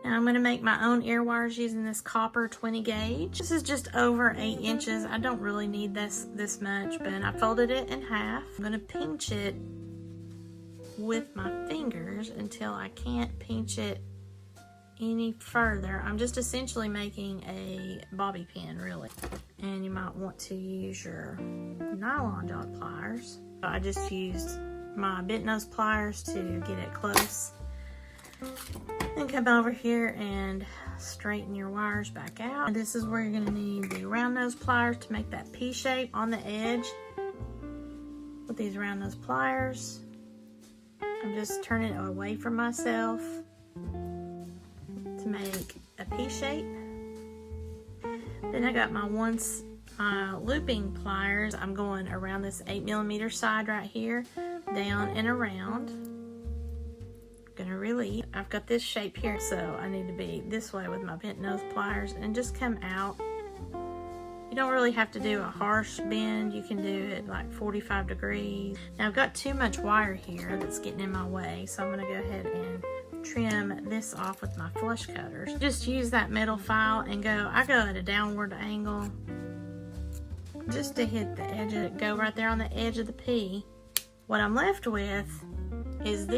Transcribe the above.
Now I'm going to make my own ear wires using this copper 20 gauge. This is just over 8 inches. I don't really need this much, but I folded it in half. I'm going to pinch it with my fingers until I can't pinch it any further. I'm just essentially making a bobby pin, really. And you might want to use your nylon dot pliers. I just used my bent nose pliers to get it close. Then come over here and straighten your wires back out. And this is where you're gonna need the round nose pliers to make that P shape on the edge. With these round nose pliers, I'm just turning it away from myself to make a P shape. Then I got my looping pliers. I'm going around this 8mm side right here, down and around. Gonna release. I've got this shape here, so I need to be this way with my bent nose pliers and just come out. You don't really have to do a harsh bend. You can do it like 45 degrees. Now I've got too much wire here that's getting in my way, so I'm gonna go ahead and trim this off with my flush cutters. Just use that metal file and I go at a downward angle just to hit the edge of it, go right there on the edge of the P. What I'm left with is this.